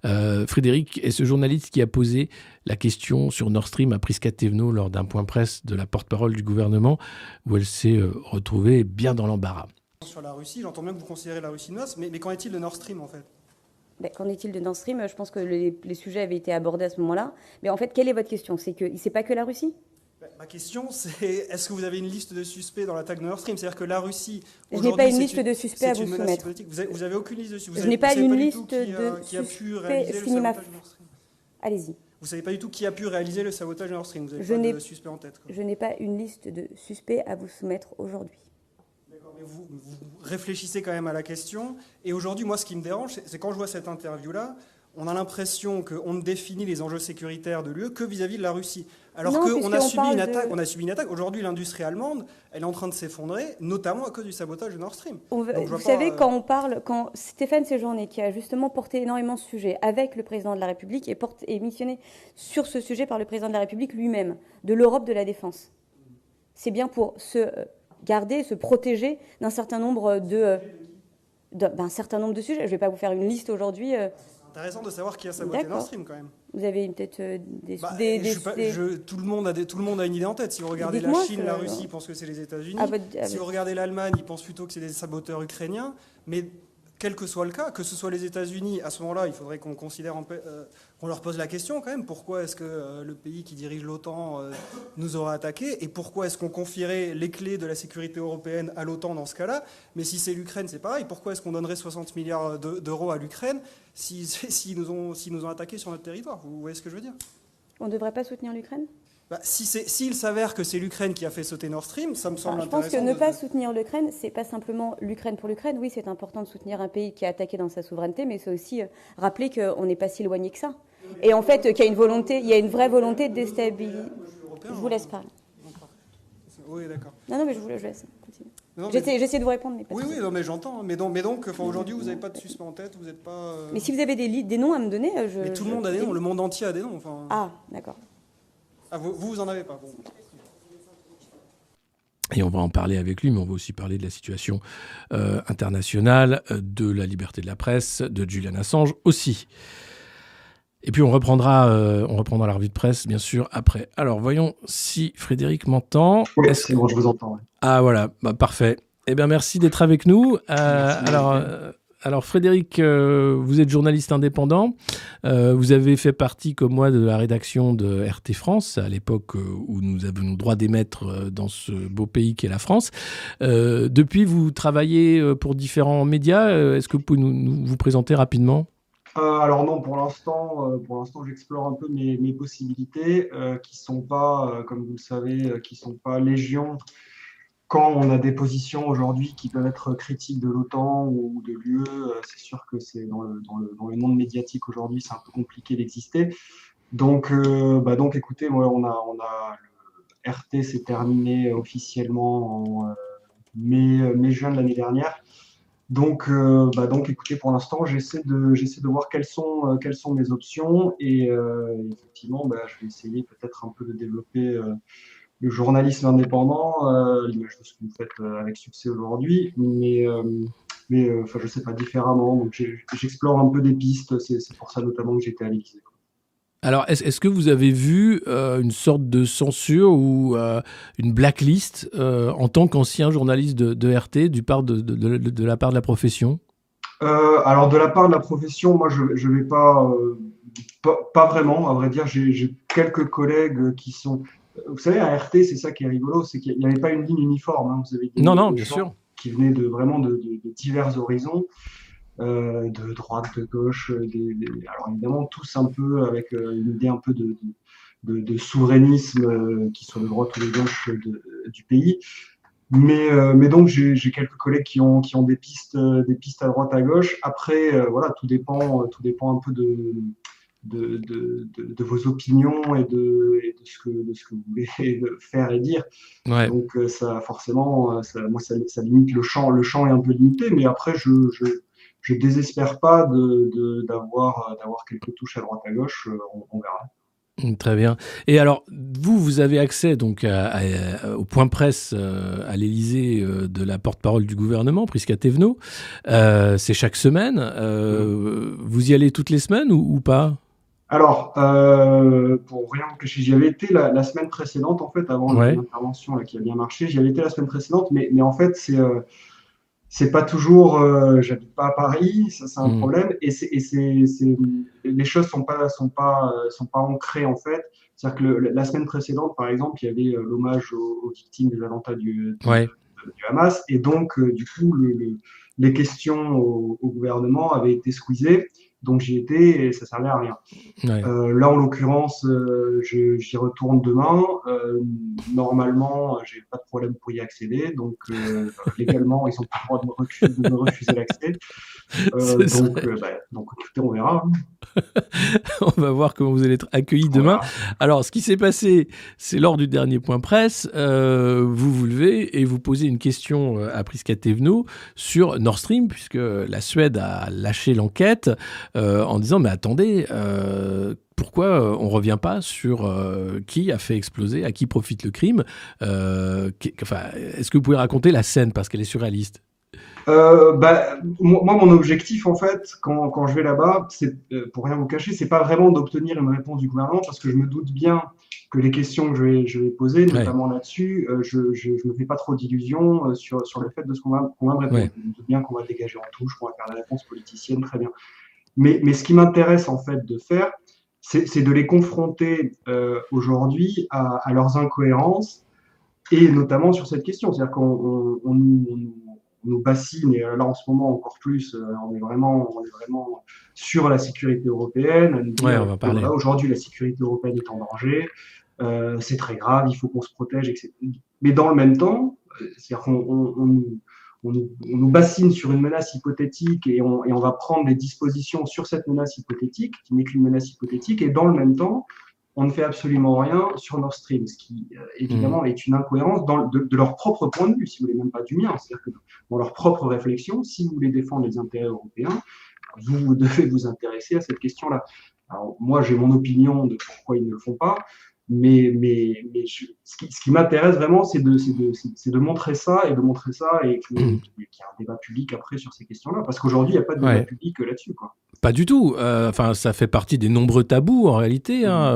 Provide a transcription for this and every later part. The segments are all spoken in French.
Frédéric est ce journaliste qui a posé la question sur Nord Stream à Prisca Thévenot lors d'un point presse de la porte-parole du gouvernement, où elle s'est retrouvée bien dans l'embarras. Sur la Russie, j'entends bien que vous considérez la Russie une menace, mais qu'en est-il de Nord Stream en fait? Qu'en est-il de Nord Stream? Je pense que les sujets avaient été abordés à ce moment-là. Mais en fait, quelle est votre question? C'est pas que la Russie? Ma question, c'est est-ce que vous avez une liste de suspects dans l'attaque de Nord Stream? C'est-à-dire que la Russie, Je n'ai pas aujourd'hui, une liste de suspects à c'est vous une menace soumettre. politique. Vous avez aucune liste dessus. Je n'ai pas une liste Qui a de pu suspects. réaliser Je le finis ma... sabotage de Nord Stream. Allez-y. Vous savez pas du tout qui a pu réaliser le sabotage de Nord Stream. Vous Je n'avez n'ai pas de suspects en tête, quoi. je n'ai pas une liste de suspects à vous soumettre aujourd'hui. D'accord, mais vous réfléchissez quand même à la question. Et aujourd'hui, moi, ce qui me dérange, c'est quand je vois cette interview-là, on a l'impression qu'on ne définit les enjeux sécuritaires de l'UE que vis-à-vis de la Russie. Alors Non, qu'on a puisqu'on subi parle une de- attaque. On a subi une attaque. Aujourd'hui, l'industrie allemande, elle est en train de s'effondrer, notamment à cause du sabotage de Nord Stream. Donc, je vois Vous pas, savez, quand Stéphane Séjourné, qui a justement porté énormément ce sujet avec le président de la République, est missionné sur ce sujet par le président de la République lui-même, de l'Europe de la défense. C'est bien pour se garder, se protéger d'un certain nombre d'un certain nombre de sujets. Je ne vais pas vous faire une liste aujourd'hui. C'est intéressant de savoir qui a saboté Nord D'accord. Stream quand même. Vous avez peut-être Tout le monde a une idée en tête. Si vous regardez la Dites-moi, Chine, la Russie, ils pensent que c'est les États-Unis. à Si vous regardez l'Allemagne, ils pensent plutôt que c'est des saboteurs ukrainiens. Mais quel que soit le cas, que ce soit les États-Unis, à ce moment-là, il faudrait qu'on considère, qu'on leur pose la question quand même. Pourquoi est-ce que le pays qui dirige l'OTAN nous aura attaqué? Et pourquoi est-ce qu'on confierait les clés de la sécurité européenne à l'OTAN dans ce cas-là? Mais si c'est l'Ukraine, c'est pareil. Pourquoi est-ce qu'on donnerait 60 milliards d'euros à l'Ukraine s'ils nous ont attaqués sur notre territoire? Vous voyez ce que je veux dire? On ne devrait pas soutenir l'Ukraine? S'il s'avère que c'est l'Ukraine qui a fait sauter Nord Stream, ça me semble Je pense que intéressant. ne pas soutenir l'Ukraine, c'est pas simplement l'Ukraine pour l'Ukraine. Oui, c'est important de soutenir un pays qui est attaqué dans sa souveraineté, mais c'est aussi rappeler qu'on n'est pas si éloigné que ça. Et en fait, qu'il y a une volonté, il y a une vraie volonté de déstabiliser. Je vous laisse parler. Oui, d'accord. Non, mais je vous laisse. Continuez. Non, mais- J'essaie de vous répondre, mais pas Oui, de oui, souci. non, mais j'entends. Mais donc aujourd'hui, vous n'avez pas de suspect en tête, vous n'êtes pas. Mais si vous avez des noms à me donner, Mais tout le monde a des noms, le monde entier a des noms. Enfin... Ah, d'accord. Ah, vous en avez pas. Bon. Et on va en parler avec lui, mais on va aussi parler de la situation internationale, de la liberté de la presse, de Julian Assange aussi. Et puis on reprendra la revue de presse, bien sûr, après. Alors, voyons si Frédéric m'entend. Oui, c'est bon, je vous entends. Ouais. Ah, voilà, parfait. Eh bien, merci d'être avec nous. Alors, Frédéric, vous êtes journaliste indépendant. Vous avez fait partie, comme moi, de la rédaction de RT France, à l'époque où nous avions le droit d'émettre dans ce beau pays qu'est la France. Depuis, vous travaillez pour différents médias. Est-ce que vous pouvez vous présenter rapidement ? Alors non, pour l'instant, j'explore un peu mes possibilités qui sont pas, comme vous le savez, qui sont pas légion. Quand on a des positions aujourd'hui qui peuvent être critiques de l'OTAN ou de l'UE, c'est sûr que c'est dans le monde médiatique aujourd'hui, c'est un peu compliqué d'exister. Donc écoutez, moi, on a le RT s'est terminé officiellement en mai-juin de l'année dernière. Donc écoutez, pour l'instant, j'essaie de voir quelles sont mes options et effectivement, je vais essayer peut-être un peu de développer le journalisme indépendant, l'image de ce que vous faites avec succès aujourd'hui, mais je sais pas, différemment. Donc j'explore un peu des pistes. C'est pour ça notamment que j'étais à l'Élysée. Alors, est-ce que vous avez vu une sorte de censure ou une blacklist en tant qu'ancien journaliste de RT de la part de la profession ? Alors, de la part de la profession, moi, je vais pas vraiment. À vrai dire, j'ai quelques collègues qui sont... Vous savez, à RT, c'est ça qui est rigolo, c'est qu'il n'y avait pas une ligne uniforme. Hein. Vous avez des Non, des bien gens sûr. qui venaient vraiment de divers horizons. De droite, de gauche, alors évidemment tous un peu avec une idée un peu de souverainisme qui soit de droite ou de gauche du pays. Mais donc j'ai quelques collègues qui ont des pistes à droite à gauche. Après voilà, tout dépend un peu de vos opinions et de ce que vous voulez faire et dire. Ouais. Donc ça forcément moi ça limite le champ est un peu limité, mais après je désespère pas d'avoir quelques touches à droite à gauche, on verra. Très bien. Et alors, vous avez accès donc au point presse à l'Élysée de la porte-parole du gouvernement, Prisca Thévenot. C'est chaque semaine. Vous y allez toutes les semaines ou pas? Alors, pour rien vous cacher, j'y avais été la semaine précédente, en fait, avant Ouais. l'intervention là, qui a bien marché. J'y avais été la semaine précédente, mais en fait, c'est pas toujours. J'habite pas à Paris, ça c'est un Mm. problème, les choses sont pas ancrées en fait. C'est-à-dire que la semaine précédente, par exemple, il y avait l'hommage aux victimes des attentats Ouais. du Hamas, et donc du coup, les questions au gouvernement avaient été squeezées. Donc j'y étais et ça servait à rien. Ouais. Là, en l'occurrence, j'y retourne demain. Normalement, j'ai pas de problème pour y accéder. Donc, légalement, ils ont pas le droit de me refuser l'accès. Ce serait- Donc, écoutez, on verra. On va voir comment vous allez être accueillis On demain. verra. Alors, ce qui s'est passé, c'est lors du dernier point presse, vous vous levez et vous posez une question à Prisca Thévenot sur Nord Stream, puisque la Suède a lâché l'enquête en disant, mais attendez, pourquoi on ne revient pas sur qui a fait exploser, à qui profite le crime est-ce que vous pouvez raconter la scène, parce qu'elle est surréaliste? Moi, mon objectif, en fait, quand je vais là-bas, c'est, pour rien vous cacher, c'est pas vraiment d'obtenir une réponse du gouvernement, parce que je me doute bien que les questions que je vais poser, Ouais, notamment là-dessus, je me fais pas trop d'illusions sur le fait de ce qu'on va me répondre. ouais. Je me doute bien qu'on va dégager en touche, qu'on va faire des réponses politiciennes, très bien. Mais ce qui m'intéresse, en fait, de faire, c'est de les confronter aujourd'hui à leurs incohérences, et notamment sur cette question. C'est-à-dire on nous bassine, et là en ce moment encore plus, on est vraiment sur la sécurité européenne, à nous Ouais, dire on va que parler. voilà, aujourd'hui la sécurité européenne est en danger, c'est très grave, il faut qu'on se protège, etc. Mais dans le même temps, c'est-à-dire on nous bassine sur une menace hypothétique, et on va prendre des dispositions sur cette menace hypothétique, qui n'est qu'une menace hypothétique, et dans le même temps, on ne fait absolument rien sur Nord Stream, ce qui Mm. évidemment est une incohérence de leur propre point de vue, si vous voulez, même pas du mien. C'est-à-dire que dans leur propre réflexion, si vous voulez défendre les intérêts européens, vous devez vous intéresser à cette question-là. Alors, moi, j'ai mon opinion de pourquoi ils ne le font pas, ce qui m'intéresse vraiment, c'est de montrer ça, et qu'il y ait un débat public après sur ces questions-là. Parce qu'aujourd'hui, il n'y a pas de débat Ouais. public là-dessus, quoi. Pas du tout. Enfin, ça fait partie des nombreux tabous en réalité, hein,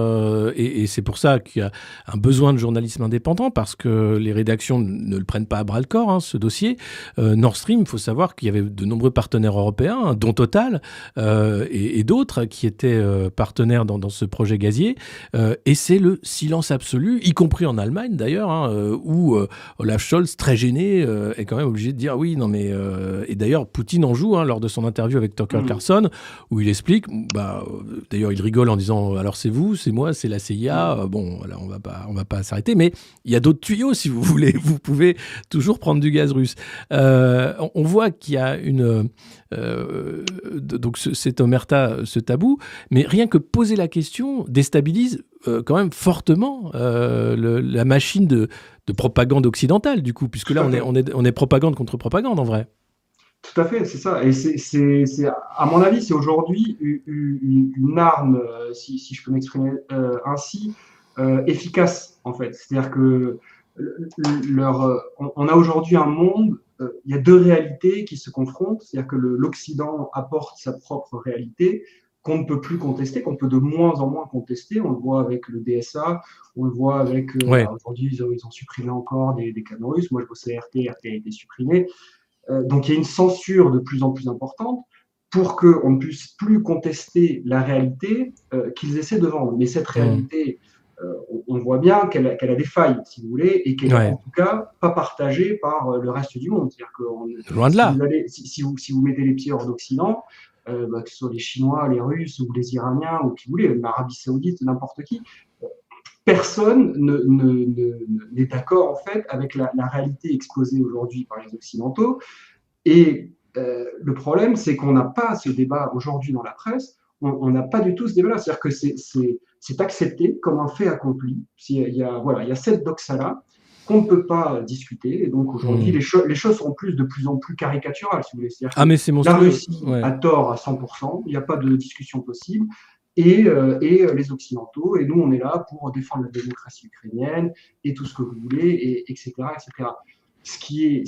Mmh. et c'est pour ça qu'il y a un besoin de journalisme indépendant, parce que les rédactions ne le prennent pas à bras le corps, hein, ce dossier. Nord Stream, il faut savoir qu'il y avait de nombreux partenaires européens, hein, dont Total et d'autres qui étaient partenaires dans ce projet gazier, et c'est le silence absolu, y compris en Allemagne d'ailleurs, hein, où Olaf Scholz, très gêné, est quand même obligé de dire oui, non mais et d'ailleurs Poutine en joue, hein, lors de son interview avec Tucker Mmh. Carlson, où il explique, d'ailleurs il rigole en disant alors c'est vous, c'est moi, c'est la CIA, bon voilà, on va pas s'arrêter, mais il y a d'autres tuyaux si vous voulez, vous pouvez toujours prendre du gaz russe. On voit qu'il y a donc cet omerta, ce tabou, mais rien que poser la question déstabilise quand même fortement la machine de propagande occidentale, du coup, puisque Tout là à fait. on est propagande contre propagande en vrai. Tout à fait, c'est ça. Et à mon avis, c'est aujourd'hui une arme, si je peux m'exprimer ainsi, efficace, en fait. C'est-à-dire que on a aujourd'hui un monde, il y a deux réalités qui se confrontent. C'est-à-dire que l'Occident apporte sa propre réalité qu'on ne peut plus contester, qu'on peut de moins en moins contester. On le voit avec le DSA, on le voit avec... Ouais. aujourd'hui, ils ont supprimé encore des canaux russes. Moi, je bossais à RT a été supprimé. Donc il y a une censure de plus en plus importante pour qu'on ne puisse plus contester la réalité qu'ils essaient de vendre. Mais cette Mmh. réalité, on voit bien qu'elle a des failles, si vous voulez, et qu'elle est Ouais. en tout cas pas partagée par le reste du monde. C'est-à-dire que Loin de là. si vous mettez les pieds hors d'Occident, que ce soit les Chinois, les Russes ou les Iraniens, ou qui vous voulez, l'Arabie Saoudite, n'importe qui, personne n'est d'accord en fait avec la réalité exposée aujourd'hui par les Occidentaux. Et le problème, c'est qu'on n'a pas ce débat aujourd'hui dans la presse, on n'a pas du tout ce débat-là. C'est-à-dire que c'est accepté comme un fait accompli. Voilà, il y a cette doxa-là qu'on ne peut pas discuter. Et donc aujourd'hui, Mmh. les choses sont de plus en plus caricaturales, si vous voulez. C'est-à-dire Ah que mais c'est la monstrueux. Russie Ouais. a tort à 100%, il n'y a pas de discussion possible. et les Occidentaux. Et nous, on est là pour défendre la démocratie ukrainienne et tout ce que vous voulez, etc., etc. Ce qui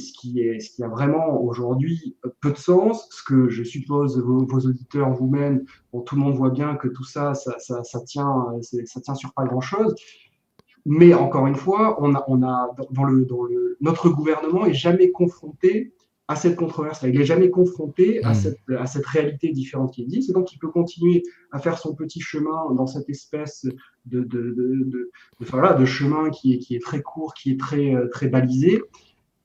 a vraiment aujourd'hui peu de sens, ce que je suppose vos auditeurs vous-même, bon, tout le monde voit bien que tout ça tient sur pas grand-chose. Mais encore une fois, notre gouvernement est jamais confronté à cette controverse-là. Il n'est jamais confronté à cette réalité différente qui existe. Et donc, il peut continuer à faire son petit chemin dans cette espèce de chemin qui est très court, qui est très balisé.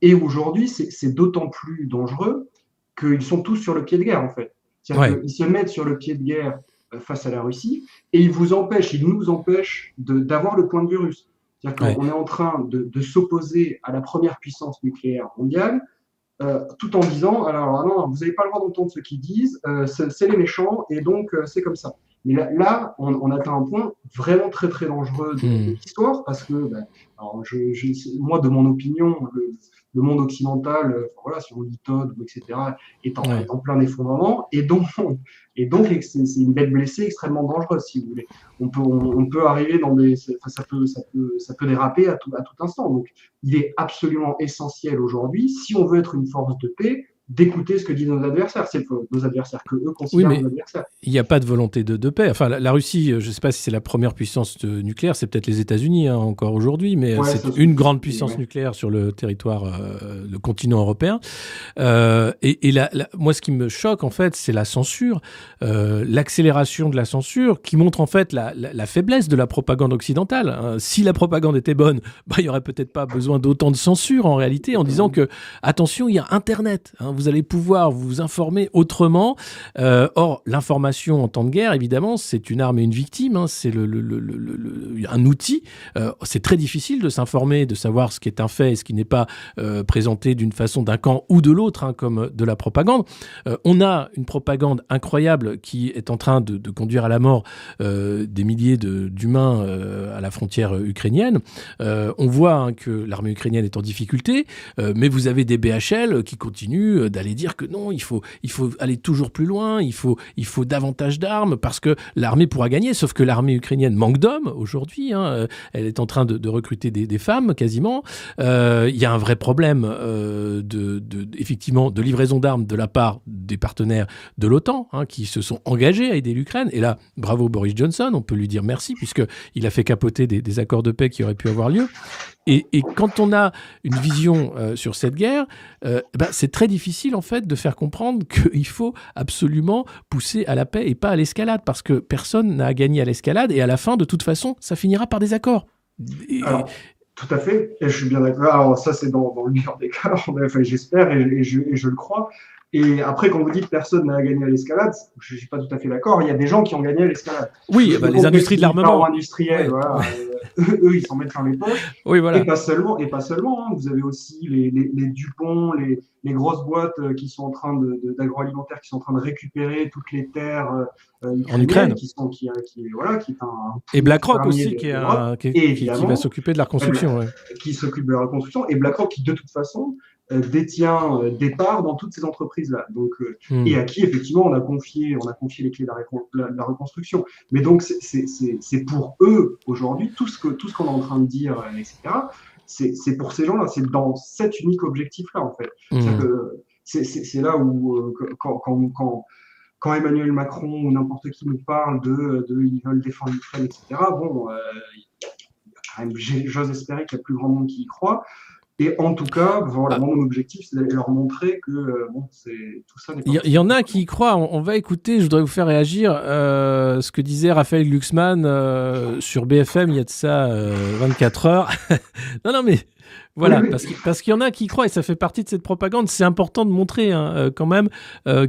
Et aujourd'hui, c'est d'autant plus dangereux qu'ils sont tous sur le pied de guerre, en fait. C'est-à-dire qu'ils se mettent sur le pied de guerre face à la Russie et ils nous empêchent d'avoir le point de vue russe. C'est-à-dire qu'on est en train de s'opposer à la première puissance nucléaire mondiale tout en disant, alors non, vous n'avez pas le droit d'entendre ce qu'ils disent, c'est les méchants et donc c'est comme ça. Mais là on atteint un point vraiment très très dangereux de l'histoire parce que, alors moi de mon opinion, le monde occidental, voilà, si on lit Todd, etc., est en plein effondrement et donc c'est une bête blessée extrêmement dangereuse, si vous voulez. On peut arriver dans ça peut déraper à tout instant. Donc, il est absolument essentiel aujourd'hui, si on veut être une force de paix, d'écouter ce que disent nos adversaires. C'est nos adversaires que eux considèrent nos adversaires. Il n'y a pas de volonté de paix. Enfin, la Russie, je ne sais pas si c'est la première puissance nucléaire, c'est peut-être les États-Unis encore aujourd'hui, mais c'est une grande puissance nucléaire sur le territoire, le continent européen. Moi, ce qui me choque, en fait, c'est la censure, l'accélération de la censure, qui montre en fait la faiblesse de la propagande occidentale. Si la propagande était bonne, il n'y aurait peut-être pas besoin d'autant de censure en réalité, en disant que, attention, il y a Internet. Vous allez pouvoir vous informer autrement. Or, l'information en temps de guerre, évidemment, c'est une arme et une victime. C'est un outil. C'est très difficile de s'informer, de savoir ce qui est un fait et ce qui n'est pas présenté d'une façon d'un camp ou de l'autre, comme de la propagande. On a une propagande incroyable qui est en train de conduire à la mort des milliers d'humains à la frontière ukrainienne. On voit que l'armée ukrainienne est en difficulté, mais vous avez des BHL qui continuent d'aller dire que non, il faut aller toujours plus loin, il faut davantage d'armes parce que l'armée pourra gagner, sauf que l'armée ukrainienne manque d'hommes aujourd'hui, elle est en train de recruter des femmes quasiment. Il y a un vrai problème effectivement de livraison d'armes de la part des partenaires de l'OTAN qui se sont engagés à aider l'Ukraine. Et là, bravo Boris Johnson, on peut lui dire merci puisqu'il a fait capoter des accords de paix qui auraient pu avoir lieu. Et quand on a une vision sur cette guerre, c'est très difficile en fait de faire comprendre qu'il faut absolument pousser à la paix et pas à l'escalade, parce que personne n'a à gagner à l'escalade et à la fin, de toute façon, ça finira par des accords. Alors, tout à fait, et je suis bien d'accord. Alors ça, c'est dans le meilleur des cas, j'espère et je le crois. Et après, quand vous dites personne n'a gagné à l'escalade, je ne suis pas tout à fait d'accord. Il y a des gens qui ont gagné à l'escalade. Oui, les industries de l'armement. Industriels, voilà, eux, ils s'en mettent plein les poches. Oui, voilà. Et pas seulement. Vous avez aussi les Dupont, les grosses boîtes qui sont en train d'agroalimentaire, qui sont en train de récupérer toutes les terres en Ukraine, qui est un et BlackRock aussi, qui va s'occuper de la reconstruction. Qui s'occupe de la reconstruction. Et BlackRock, qui de toute façon détient des parts dans toutes ces entreprises-là. Donc, et à qui, effectivement, on a confié les clés de la reconstruction. Mais donc, c'est pour eux, aujourd'hui, tout ce qu'on est en train de dire, etc., c'est pour ces gens-là, c'est dans cet unique objectif-là, en fait. C'est là où, quand Emmanuel Macron ou n'importe qui nous parle ils veulent défendre l'Ukraine, etc., bon, j'ose espérer qu'il y a plus grand monde qui y croit. Et en tout cas, voilà, mon objectif, c'est d'aller leur montrer que tout ça n'est pas... Il y en a qui y croient. On va écouter, je voudrais vous faire réagir, ce que disait Raphaël Glucksmann sur BFM il y a de ça 24 heures. non, mais voilà, oui. Parce qu'il y en a qui y croient et ça fait partie de cette propagande. C'est important de montrer quand même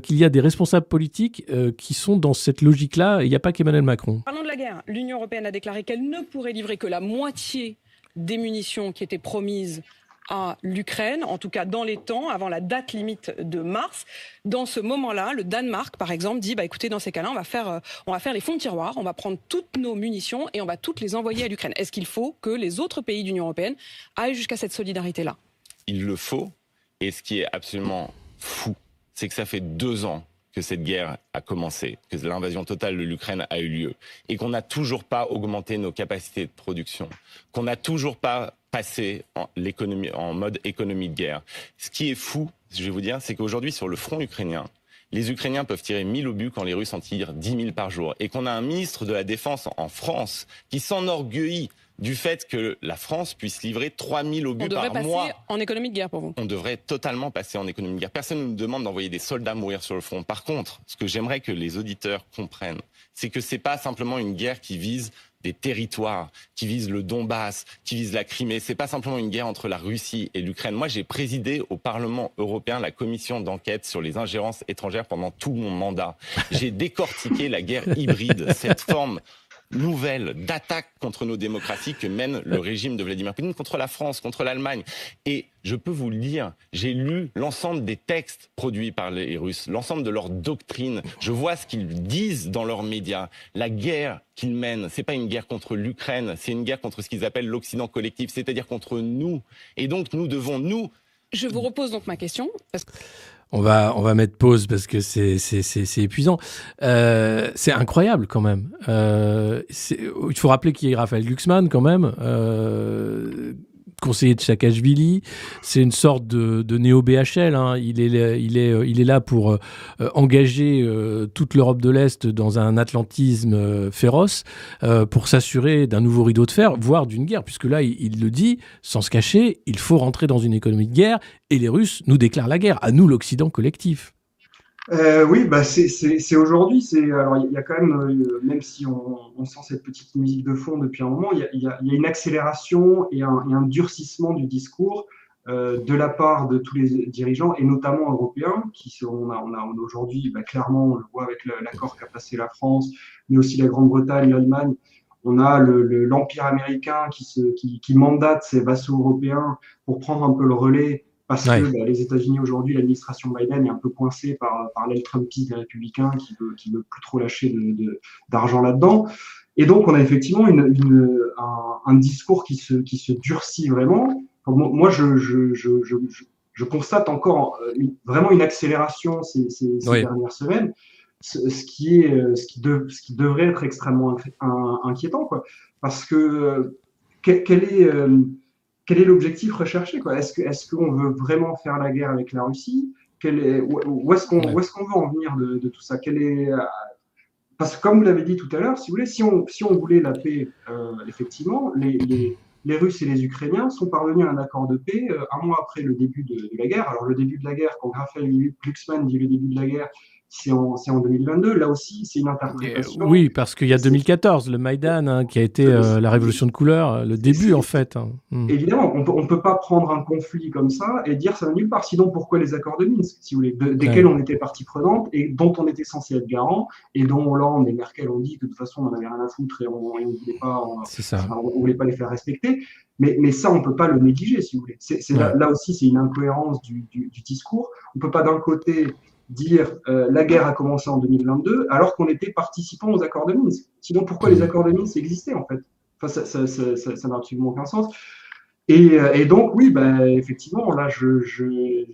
qu'il y a des responsables politiques qui sont dans cette logique-là. Il n'y a pas qu'Emmanuel Macron. Parlons de la guerre. L'Union européenne a déclaré qu'elle ne pourrait livrer que la moitié des munitions qui étaient promises à l'Ukraine, en tout cas dans les temps, avant la date limite de mars. Dans ce moment-là, le Danemark, par exemple, dit écoutez, dans ces cas-là, on va faire les fonds de tiroir, on va prendre toutes nos munitions et on va toutes les envoyer à l'Ukraine. Est-ce qu'il faut que les autres pays de l'Union européenne aillent jusqu'à cette solidarité-là ? Il le faut. Et ce qui est absolument fou, c'est que ça fait 2 ans que cette guerre a commencé, que l'invasion totale de l'Ukraine a eu lieu, et qu'on n'a toujours pas augmenté nos capacités de production, qu'on n'a toujours pas passé en mode économie de guerre. Ce qui est fou, je vais vous dire, c'est qu'aujourd'hui, sur le front ukrainien, les Ukrainiens peuvent tirer 1000 obus quand les Russes en tirent 10 000 par jour. Et qu'on a un ministre de la Défense en France qui s'enorgueillit du fait que la France puisse livrer 3000 obus par mois. On devrait passer en économie de guerre pour vous. On devrait totalement passer en économie de guerre. Personne ne nous demande d'envoyer des soldats mourir sur le front. Par contre, ce que j'aimerais que les auditeurs comprennent, c'est que c'est pas simplement une guerre qui vise des territoires, qui vise le Donbass, qui vise la Crimée. C'est pas simplement une guerre entre la Russie et l'Ukraine. Moi, j'ai présidé au Parlement européen la commission d'enquête sur les ingérences étrangères pendant tout mon mandat. J'ai décortiqué la guerre hybride, cette forme nouvelle d'attaque contre nos démocraties que mène le régime de Vladimir Poutine contre la France, contre l'Allemagne. Et je peux vous le dire, j'ai lu l'ensemble des textes produits par les Russes, l'ensemble de leur doctrine. Je vois ce qu'ils disent dans leurs médias. La guerre qu'ils mènent, c'est pas une guerre contre l'Ukraine, c'est une guerre contre ce qu'ils appellent l'Occident collectif, c'est-à-dire contre nous. Et donc nous devons, nous... Je vous repose donc ma question. Parce que... On va mettre pause parce que c'est épuisant. C'est incroyable quand même. Il faut rappeler qu'il y a Raphaël Glucksmann quand même, conseiller de Saakashvili. C'est une sorte de néo-BHL. Hein. Il est là pour engager toute l'Europe de l'Est dans un atlantisme féroce pour s'assurer d'un nouveau rideau de fer, voire d'une guerre. Puisque là, il le dit, sans se cacher, il faut rentrer dans une économie de guerre et les Russes nous déclarent la guerre, à nous l'Occident collectif. Oui, bah c'est aujourd'hui. Alors il y a quand même, même si on sent cette petite musique de fond depuis un moment, il y a une accélération et un durcissement du discours de la part de tous les dirigeants et notamment européens on a aujourd'hui, clairement, on le voit avec l'accord qu'a passé la France, mais aussi la Grande-Bretagne, l'Allemagne. On a l'empire américain qui mandate ses vassaux européens pour prendre un peu le relais. Parce que les États-Unis aujourd'hui, l'administration Biden est un peu coincée par l'aile trumpiste des républicains qui veut plus trop lâcher d'argent là-dedans. Et donc, on a effectivement un discours qui se durcit vraiment. Moi, je constate encore vraiment une accélération ces dernières semaines, ce qui devrait être extrêmement inquiétant, quoi. Parce que quel est l'objectif recherché, quoi? Est-ce qu'on veut vraiment faire la guerre avec la Russie? Où est-ce qu'on veut en venir de tout ça? Parce que comme vous l'avez dit tout à l'heure, si vous voulez, si on voulait la paix, effectivement, les Russes et les Ukrainiens sont parvenus à un accord de paix un mois après le début de la guerre. Alors le début de la guerre, quand Raphaël Glucksmann dit le début de la guerre, c'est en 2022. Là aussi, c'est une interprétation. Oui, parce qu'il y a 2014, le Maïdan, hein, qui a été la révolution de couleur, le début en fait. Hein. Évidemment, on ne peut pas prendre un conflit comme ça et dire ça va nulle part. Sinon, pourquoi les accords de Minsk, si vous voulez, desquels on était partie prenante et dont on était censé être garant et dont Hollande et Merkel ont dit que de toute façon on n'en avait rien à foutre et on ne voulait pas les faire respecter. Mais ça, on ne peut pas le négliger, si vous voulez. Là aussi, c'est une incohérence du discours. On ne peut pas d'un côté dire la guerre a commencé en 2022 alors qu'on était participant aux accords de Minsk. Sinon, pourquoi les accords de Minsk existaient en fait? Enfin, ça n'a absolument aucun sens. Et donc, oui, effectivement, là, il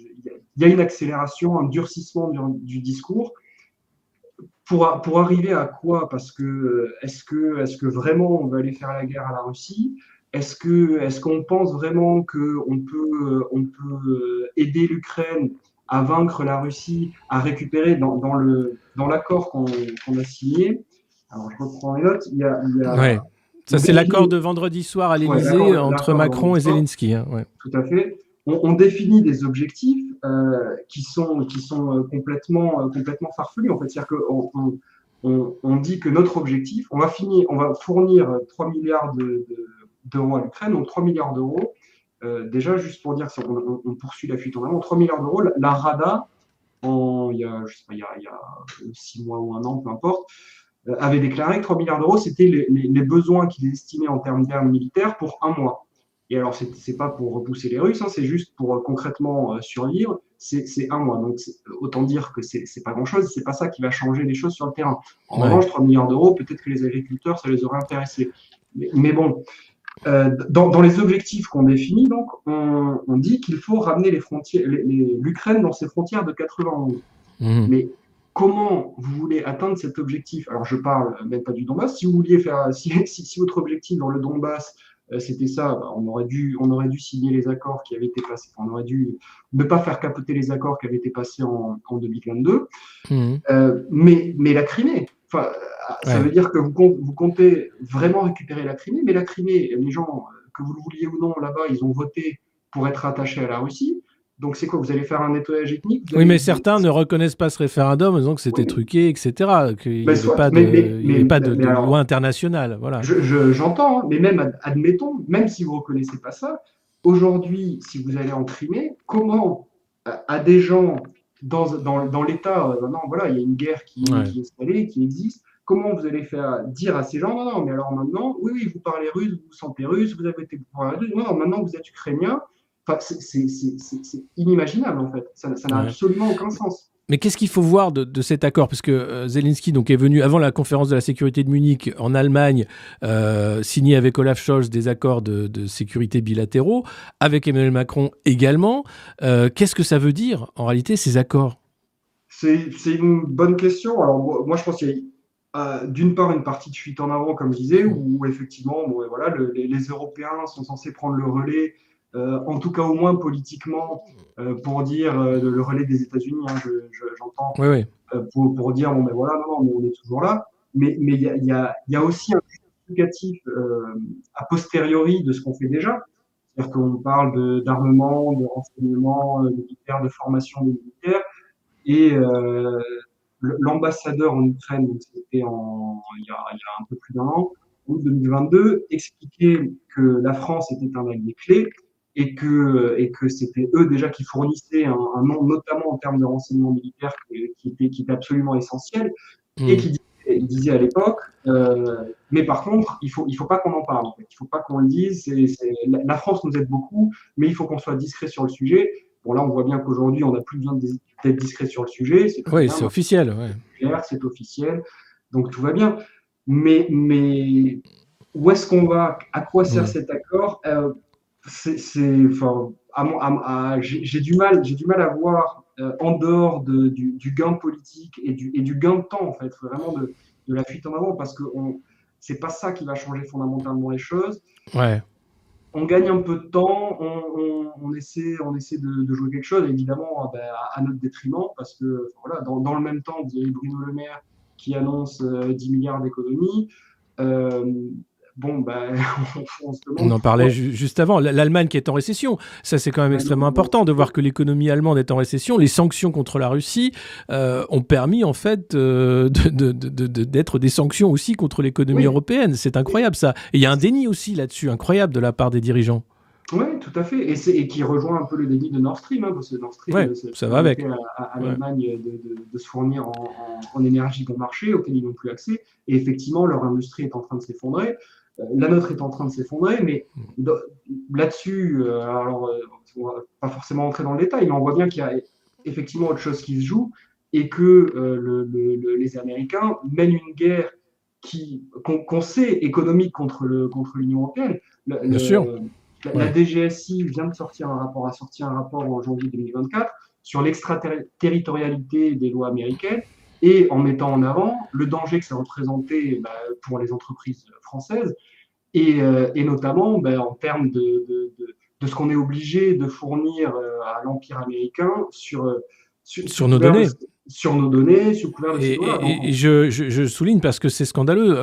y a une accélération, un durcissement du discours. Pour arriver à quoi? Parce que est-ce que vraiment on veut aller faire la guerre à la Russie? Est-ce qu'on pense vraiment qu'on peut aider l'Ukraine à vaincre la Russie, à récupérer dans l'accord qu'on a signé? Alors, je reprends mes notes. Il y a ça, c'est l'accord de vendredi soir à l'Élysée entre Macron et Zelensky. Hein, Tout à fait. On définit des objectifs qui sont complètement farfelus. En fait, c'est-à-dire qu'on dit que notre objectif, on va fournir 3 milliards d'euros à l'Ukraine, donc 3 milliards d'euros. Déjà, juste pour dire, on poursuit la fuite en avant, 3 milliards d'euros. La Rada, il y a 6 mois ou un an, peu importe, avait déclaré que 3 milliards d'euros, c'était les besoins qu'il estimait en termes d'armes militaires pour un mois. Et alors, c'est pas pour repousser les Russes, hein, c'est juste pour concrètement survivre. C'est un mois. Donc, autant dire que c'est pas grand-chose. C'est pas ça qui va changer les choses sur le terrain. En revanche, 3 milliards d'euros, peut-être que les agriculteurs, ça les aurait intéressés. Mais bon, dans les objectifs qu'on définit, donc, on dit qu'il faut ramener l'Ukraine dans ses frontières de 91. Mais comment vous voulez atteindre cet objectif? Alors, je parle même pas du Donbass. Si vous vouliez faire, si votre objectif dans le Donbass, c'était ça, bah, on aurait dû signer les accords qui avaient été passés. On aurait dû ne pas faire capoter les accords qui avaient été passés en 2022. Mais la Crimée, ça veut dire que vous comptez vraiment récupérer la Crimée, mais la Crimée, les gens, que vous le vouliez ou non, là-bas, ils ont voté pour être attachés à la Russie. Donc, c'est quoi? Vous allez faire un nettoyage ethnique? Oui, mais certains ne reconnaissent pas ce référendum en disant que c'était truqué, etc., qu'il n'y avait pas de loi internationale. Voilà. J'entends, hein, mais même, admettons, même si vous ne reconnaissez pas ça, aujourd'hui, si vous allez en Crimée, comment à des gens dans l'État, non, voilà, il y a une guerre qui est installée, qui existe, comment vous allez faire dire à ces gens, non, mais alors maintenant, oui, vous parlez russe, vous vous sentez russe, vous avez été pour la russe, non, maintenant vous êtes ukrainien. Enfin, c'est inimaginable, en fait. Ça n'a absolument aucun sens. Mais qu'est-ce qu'il faut voir de cet accord? Parce que Zelensky donc, est venu, avant la conférence de la sécurité de Munich, en Allemagne, signer avec Olaf Scholz des accords de sécurité bilatéraux, avec Emmanuel Macron également. Qu'est-ce que ça veut dire, en réalité, ces accords? C'est une bonne question. Alors, moi, je pense qu'il y a d'une part une partie de fuite en avant, comme je disais, où effectivement, voilà, les Européens sont censés prendre le relais, en tout cas au moins politiquement, pour dire le relais des États-Unis, hein, j'entends, pour dire bon ben voilà, non, mais on est toujours là. Mais il y a aussi un justificatif a posteriori de ce qu'on fait déjà. C'est-à-dire qu'on parle d'armement, de renseignement militaire, de formation des militaires. Et l'ambassadeur en Ukraine, donc c'était il y a un peu plus d'un an, en août 2022, expliquait que la France était un allié clé et que c'était eux déjà qui fournissaient un nombre, notamment en termes de renseignement militaire, qui était absolument essentiel, et qui disait à l'époque, mais par contre, il faut pas qu'on en parle, en fait. Il faut pas qu'on le dise. La France nous aide beaucoup, mais il faut qu'on soit discret sur le sujet. Bon, là, on voit bien qu'aujourd'hui, on n'a plus besoin d'être discret sur le sujet. C'est officiel. C'est officiel, donc tout va bien. Mais où est-ce qu'on va? À quoi sert cet accord? J'ai du mal à voir en dehors du gain politique et du gain de temps, en fait, vraiment de la fuite en avant, parce que c'est pas ça qui va changer fondamentalement les choses. On gagne un peu de temps, on essaie de jouer quelque chose, évidemment à notre détriment, parce que voilà, dans le même temps, vous avez Bruno Le Maire qui annonce 10 milliards d'économies. On en parlait juste avant. L'Allemagne qui est en récession, ça c'est quand même extrêmement important de voir que l'économie allemande est en récession. Les sanctions contre la Russie ont permis en fait d'être des sanctions aussi contre l'économie européenne. C'est incroyable ça. Et il y a un déni aussi là-dessus, incroyable de la part des dirigeants. Oui, tout à fait. Et qui rejoint un peu le déni de Nord Stream, hein, parce que Nord Stream, ça va avec. À l'Allemagne de se fournir en énergie bon marché, auquel ils n'ont plus accès. Et effectivement, leur industrie est en train de s'effondrer. La nôtre est en train de s'effondrer, mais là-dessus, on va pas forcément entrer dans le détail, mais on voit bien qu'il y a effectivement autre chose qui se joue et que les Américains mènent une guerre qu'on sait économique contre l'Union européenne. Bien sûr. La DGSI vient de sortir un rapport en janvier 2024 sur l'extraterritorialité des lois américaines et en mettant en avant le danger que ça représentait pour les entreprises françaises et notamment en termes de ce qu'on est obligé de fournir à l'Empire américain sur nos données. Sur nos données, sous couvert de ces lois. Et je souligne parce que c'est scandaleux.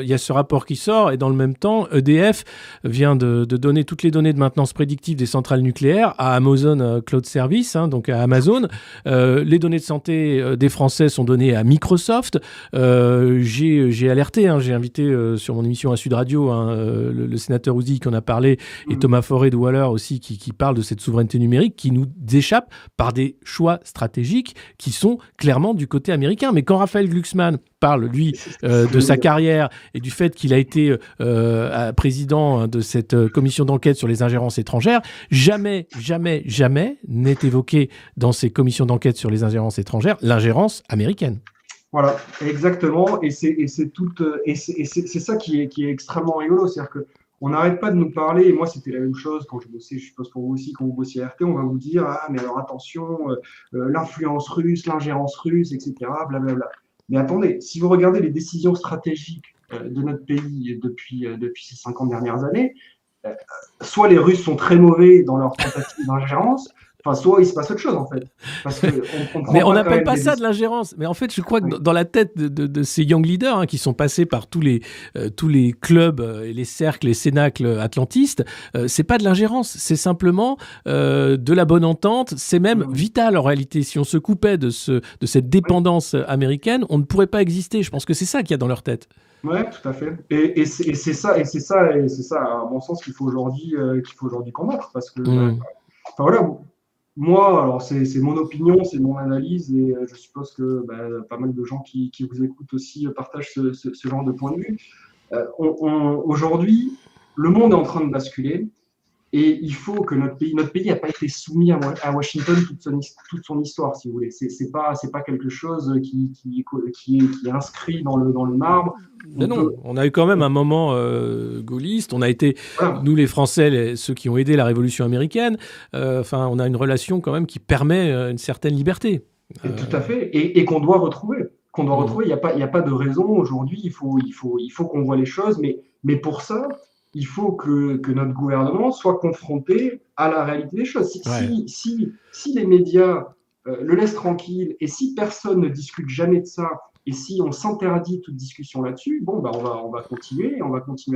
Il y a ce rapport qui sort et dans le même temps, EDF vient de donner toutes les données de maintenance prédictive des centrales nucléaires à Amazon Cloud Service, donc à Amazon. Les données de santé des Français sont données à Microsoft. J'ai alerté, j'ai invité sur mon émission à Sud Radio le sénateur Ouzi qui en a parlé et Thomas Forêt de Waller aussi qui parle de cette souveraineté numérique qui nous échappe par des choix stratégiques qui sont clairement du côté américain. Mais quand Raphaël Glucksmann parle, lui, de sa carrière et du fait qu'il a été président de cette commission d'enquête sur les ingérences étrangères, jamais n'est évoqué dans ces commissions d'enquête sur les ingérences étrangères l'ingérence américaine. Voilà, exactement. Et c'est ça qui est extrêmement rigolo. C'est-à-dire On n'arrête pas de nous parler, et moi c'était la même chose quand je bossais, je suppose pour vous aussi, quand vous bossiez à RT, on va vous dire, ah mais alors attention, l'influence russe, l'ingérence russe, etc., blablabla. Mais attendez, si vous regardez les décisions stratégiques de notre pays depuis ces 50 dernières années, soit les Russes sont très mauvais dans leur tentative d'ingérence, soit il se passe autre chose en fait. Parce que mais on n'appelle pas ça de l'ingérence. Mais en fait, je crois que dans la tête de ces young leaders qui sont passés par tous les clubs et les cercles, les cénacles atlantistes, c'est pas de l'ingérence. C'est simplement de la bonne entente. C'est même vital en réalité. Si on se coupait de cette dépendance américaine, on ne pourrait pas exister. Je pense que c'est ça qu'il y a dans leur tête. Ouais, tout à fait. Et c'est ça, à mon sens, qu'il faut aujourd'hui combattre. Parce que, voilà, moi, alors c'est mon opinion, c'est mon analyse, et je suppose que pas mal de gens qui vous écoutent aussi partagent ce genre de point de vue. Aujourd'hui, le monde est en train de basculer. Et il faut que notre pays n'a pas été soumis à Washington toute son histoire, si vous voulez. C'est pas quelque chose qui est inscrit dans le marbre. On a eu quand même un moment gaulliste. On a été, nous les Français, ceux qui ont aidé la Révolution américaine. On a une relation quand même qui permet une certaine liberté. Tout à fait, et qu'on doit retrouver. Il n'y a pas de raison aujourd'hui. Il faut qu'on voit les choses, mais pour ça. Il faut que notre gouvernement soit confronté à la réalité des choses. Si les médias le laissent tranquille et si personne ne discute jamais de ça et si on s'interdit toute discussion là-dessus, on va continuer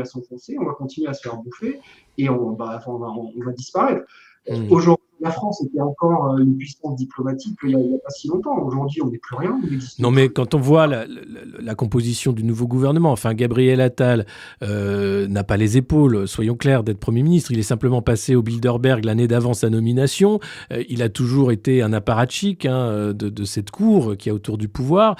à s'enfoncer, on va continuer à se faire bouffer et on va disparaître. Aujourd'hui, la France était encore une puissance diplomatique il n'y a pas si longtemps. Aujourd'hui, on n'est plus rien. Non, mais quand on voit la composition du nouveau gouvernement, Gabriel Attal n'a pas les épaules, soyons clairs, d'être Premier ministre. Il est simplement passé au Bilderberg l'année d'avant sa nomination. Il a toujours été un apparatchik de cette cour qui est autour du pouvoir.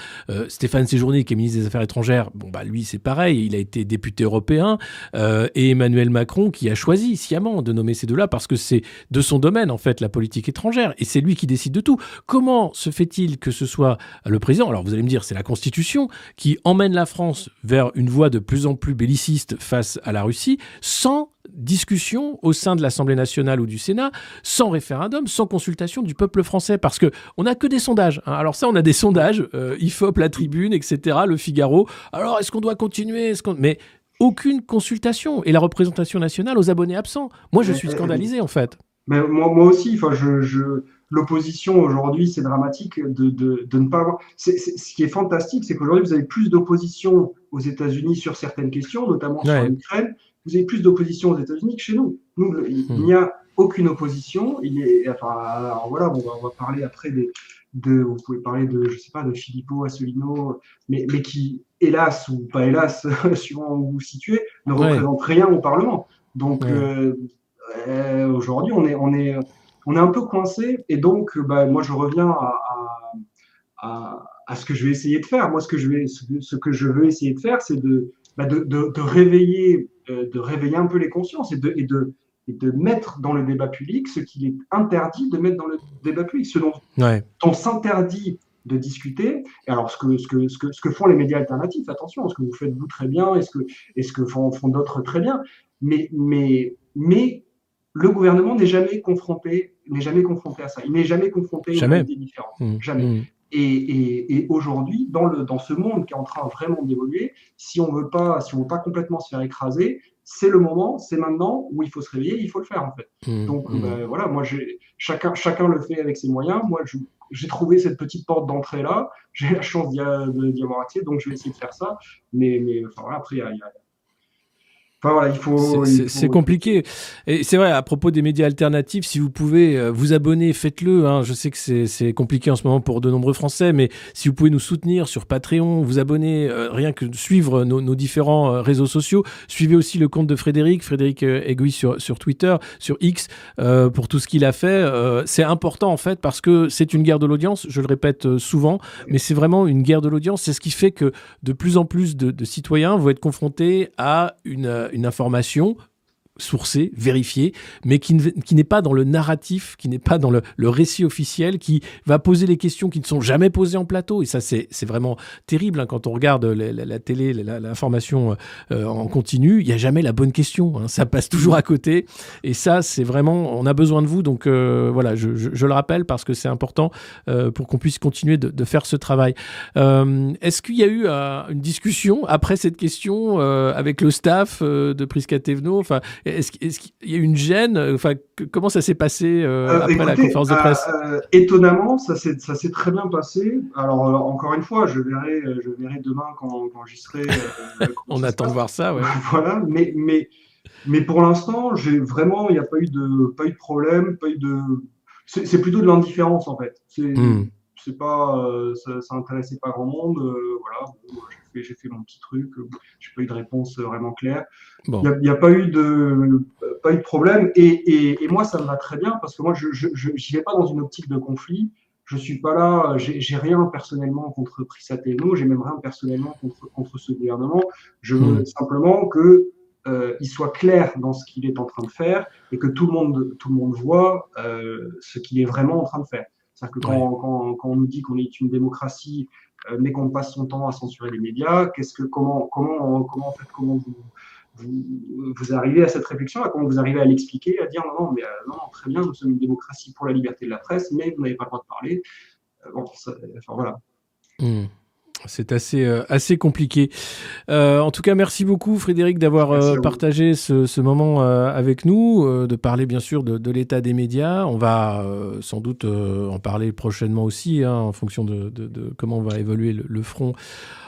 Stéphane Séjourné, qui est ministre des Affaires étrangères, lui, c'est pareil. Il a été député européen. Et Emmanuel Macron, qui a choisi sciemment de nommer ces deux-là parce que c'est de son domaine, en fait, la politique étrangère, et c'est lui qui décide de tout. Comment se fait-il que ce soit le président, alors vous allez me dire, c'est la Constitution, qui emmène la France vers une voie de plus en plus belliciste face à la Russie, sans discussion au sein de l'Assemblée nationale ou du Sénat, sans référendum, sans consultation du peuple français, parce qu'on n'a que des sondages. Alors ça, on a des sondages, IFOP, La Tribune, etc., Le Figaro. Alors, est-ce qu'on doit continuer ? Mais aucune consultation. Et la représentation nationale aux abonnés absents. Moi, je suis scandalisé, en fait. Mais moi aussi, l'opposition aujourd'hui, c'est dramatique de ne pas avoir. Ce qui est fantastique, c'est qu'aujourd'hui, vous avez plus d'opposition aux États-Unis sur certaines questions, notamment sur l'Ukraine. Vous avez plus d'opposition aux États-Unis que chez nous. Il n'y a aucune opposition. Alors voilà, on va parler après vous pouvez parler de Philippot, Asselineau, mais qui, hélas ou pas hélas, suivant où vous vous situez, ne représente rien au Parlement. Donc aujourd'hui, on est un peu coincé, et donc moi je reviens à ce que je vais essayer de faire. Moi, ce que je veux essayer de faire, c'est de réveiller un peu les consciences et de mettre dans le débat public ce qu'il est interdit de mettre dans le débat public, ce dont on s'interdit de discuter. Et alors, ce que font les médias alternatifs, attention, ce que vous faites vous très bien, et ce que font d'autres très bien, mais le gouvernement n'est jamais confronté à ça. Il n'est jamais confronté à une réalité différente. Jamais. Et aujourd'hui, dans ce monde qui est en train vraiment d'évoluer, si on veut pas complètement se faire écraser, c'est le moment, c'est maintenant où il faut se réveiller, il faut le faire en fait. Donc voilà, moi chacun le fait avec ses moyens. Moi j'ai trouvé cette petite porte d'entrée là, j'ai la chance d'y avoir accès, donc je vais essayer de faire ça. Mais voilà, après il y a voilà, c'est compliqué. Et c'est vrai, à propos des médias alternatifs, si vous pouvez vous abonner, faites-le. Je sais que c'est compliqué en ce moment pour de nombreux Français, mais si vous pouvez nous soutenir sur Patreon, vous abonner, rien que suivre nos différents réseaux sociaux. Suivez aussi le compte de Frédéric Aiguille sur Twitter, sur X, pour tout ce qu'il a fait. C'est important en fait parce que c'est une guerre de l'audience, je le répète souvent, mais c'est vraiment une guerre de l'audience. C'est ce qui fait que de plus en plus de citoyens vont être confrontés à une information sourcé, vérifié, mais qui n'est pas dans le narratif, qui n'est pas dans le récit officiel, qui va poser les questions qui ne sont jamais posées en plateau. Et ça, c'est vraiment terrible hein, quand on regarde la télé, l'information en continu. Il n'y a jamais la bonne question. Hein, ça passe toujours à côté. Et ça, c'est vraiment... On a besoin de vous. Donc voilà, je le rappelle parce que c'est important pour qu'on puisse continuer de faire ce travail. Est-ce qu'il y a eu une discussion après cette question avec le staff de Prisca Thévenot? Enfin, est-ce qu'il y a eu une gêne? Enfin, comment ça s'est passé après Écoutez, la conférence de presse? étonnamment, ça s'est très bien passé. Alors, encore une fois, je verrai demain quand j'y serai. On attend de voir ça, ouais. Voilà, mais pour l'instant, il n'y a pas eu de problème, c'est plutôt de l'indifférence en fait. C'est pas, ça intéressait pas grand monde. Voilà, bon, j'ai fait mon petit truc. J'ai pas eu de réponse vraiment claire. Bon. Il n'y a pas eu de problème. Et moi, ça me va très bien parce que moi, je n'y vais pas dans une optique de conflit. Je suis pas là. J'ai rien personnellement contre Prisca Thévenot. J'ai même rien personnellement contre ce gouvernement. Je veux simplement que il soit clair dans ce qu'il est en train de faire et que tout le monde voit ce qu'il est vraiment en train de faire. C'est-à-dire que quand on nous dit qu'on est une démocratie, mais qu'on passe son temps à censurer les médias, comment vous arrivez à cette réflexion, comment vous arrivez à l'expliquer, à dire non, très bien, nous sommes une démocratie pour la liberté de la presse, mais vous n'avez pas le droit de parler. Voilà. C'est assez compliqué. En tout cas, merci beaucoup Frédéric d'avoir partagé ce moment avec nous, de parler bien sûr de l'état des médias. On va sans doute en parler prochainement aussi, hein, en fonction de comment va évoluer le front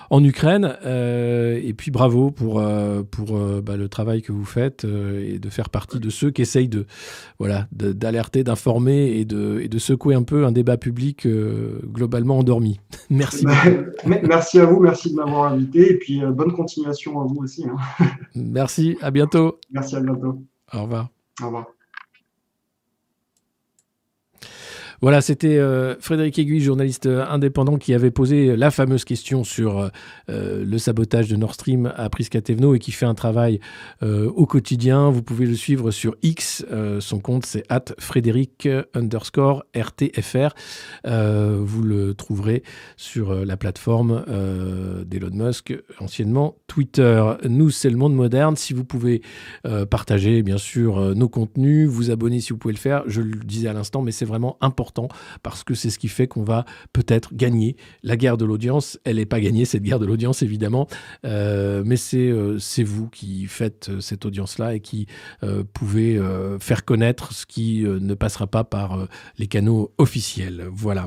en Ukraine. Et puis bravo pour le travail que vous faites et de faire partie de ceux qui essayent d'alerter, d'informer et de secouer un peu un débat public globalement endormi. Merci beaucoup. Merci à vous, merci de m'avoir invité et puis bonne continuation à vous aussi. Hein. Merci, à bientôt. Merci, à bientôt. Au revoir. Au revoir. Voilà, c'était Frédéric Aiguille, journaliste indépendant, qui avait posé la fameuse question sur le sabotage de Nord Stream à Prisca Thévenot et qui fait un travail au quotidien. Vous pouvez le suivre sur X. Son compte, c'est @Frédéric_RTFR. Vous le trouverez sur la plateforme d'Elon Musk, anciennement Twitter. Nous, c'est Le Monde Moderne. Si vous pouvez partager, bien sûr, nos contenus, vous abonner si vous pouvez le faire. Je le disais à l'instant, mais c'est vraiment important parce que c'est ce qui fait qu'on va peut-être gagner la guerre de l'audience. Elle n'est pas gagnée, cette guerre de l'audience, évidemment, mais c'est vous qui faites cette audience-là et qui pouvez faire connaître ce qui ne passera pas par les canaux officiels. Voilà.